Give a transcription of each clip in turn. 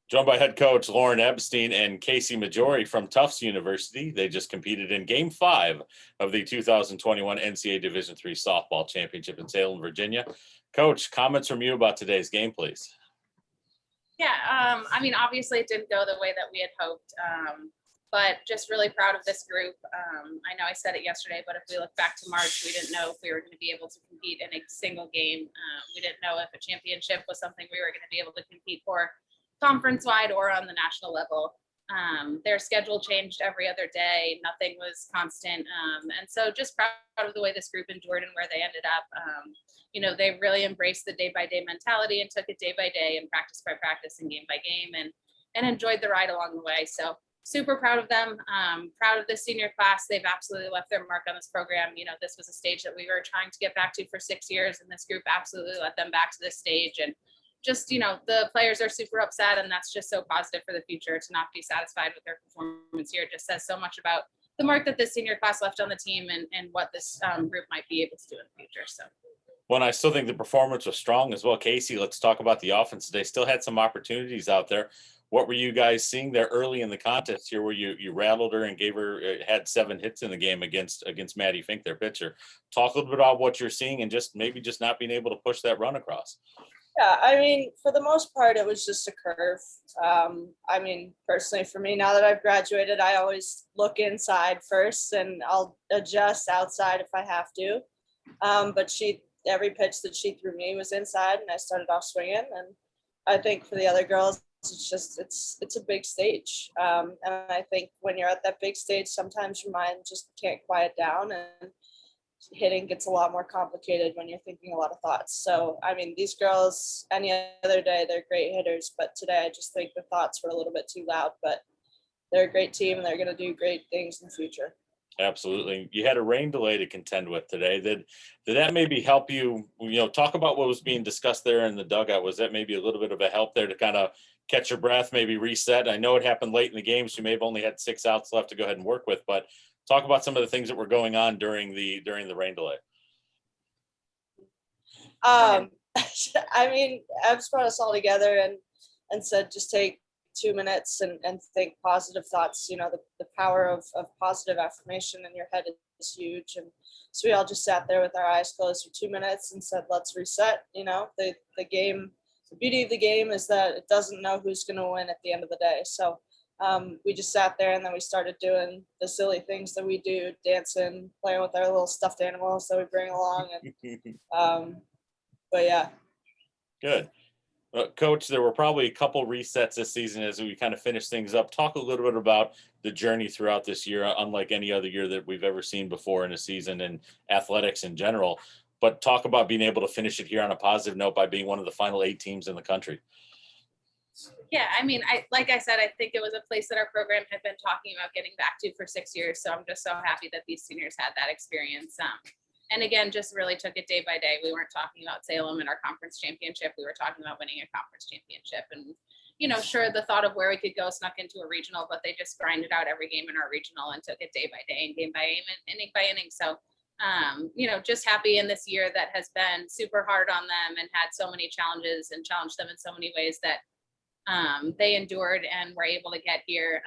Joined by head coach Lauren Ebstein and Casey Maggiore from Tufts University. They just competed in Game 5 of the 2021 NCAA Division III Softball Championship in Salem, Virginia. Coach, comments from you about today's game, please. Yeah, obviously it didn't go the way that we had hoped, but just really proud of this group. I know I said it yesterday, but if we look back to March, we didn't know if we were going to be able to compete in a single game. We didn't know if a championship was something we were going to be able to compete for conference-wide or on the national level. Their schedule changed every other day. Nothing was constant. And so just proud of the way this group endured and where they ended up. They really embraced the day-by-day mentality and took it day by day and practice by practice and game by game and enjoyed the ride along the way. So super proud of them. Proud of this senior class. They've absolutely left their mark on this program. This was a stage that we were trying to get back to for 6 years, and this group absolutely led them back to this stage. And just, the players are super upset, and that's just so positive for the future. To not be satisfied with their performance here just says so much about the mark that this senior class left on the team and what this group might be able to do in the future. So. Well, I still think the performance was strong as well. Casey, let's talk about the offense. They still had some opportunities out there. What were you guys seeing there early in the contest here where you rattled her and gave her, had 7 hits in the game against Maddie Fink, their pitcher? Talk a little bit about what you're seeing and just not being able to push that run across. Yeah, for the most part, it was just a curve. Personally for me, now that I've graduated, I always look inside first and I'll adjust outside if I have to. But every pitch that she threw me was inside and I started off swinging. And I think for the other girls, it's a big stage. And I think when you're at that big stage, sometimes your mind just can't quiet down and hitting gets a lot more complicated when you're thinking a lot of thoughts. So, these girls, any other day, they're great hitters, but today I just think the thoughts were a little bit too loud, but they're a great team and they're going to do great things in the future. Absolutely. You had a rain delay to contend with today. Did that maybe help you, talk about what was being discussed there in the dugout? Was that maybe a little bit of a help there to kind of catch your breath, maybe reset? I know it happened late in the game, so you may have only had 6 outs left to go ahead and work with, but talk about some of the things that were going on during the rain delay. Ebbs brought us all together and said, just take 2 minutes and think positive thoughts. The power of positive affirmation in your head is huge. And so we all just sat there with our eyes closed for 2 minutes and said, let's reset. The game, the beauty of the game is that it doesn't know who's going to win at the end of the day. So we just sat there and then we started doing the silly things that we do, dancing, playing with our little stuffed animals that we bring along. And but yeah. Good. Coach, there were probably a couple resets this season as we kind of finish things up. Talk a little bit about the journey throughout this year, unlike any other year that we've ever seen before in a season in athletics in general. But talk about being able to finish it here on a positive note by being one of the final 8 teams in the country. Yeah, like I said, I think it was a place that our program had been talking about getting back to for 6 years. So I'm just so happy that these seniors had that experience. And again, just really took it day by day. We weren't talking about Salem and our conference championship. We were talking about winning a conference championship. And, sure, the thought of where we could go snuck into a regional, but they just grinded out every game in our regional and took it day by day and game by game and inning by inning. So, just happy in this year that has been super hard on them and had so many challenges and challenged them in so many ways that they endured and were able to get here.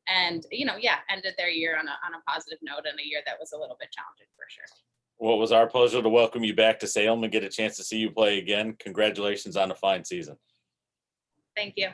Ended their year on a positive note and a year that was a little bit challenging for sure. Well, it was our pleasure to welcome you back to Salem and get a chance to see you play again. Congratulations on a fine season. Thank you.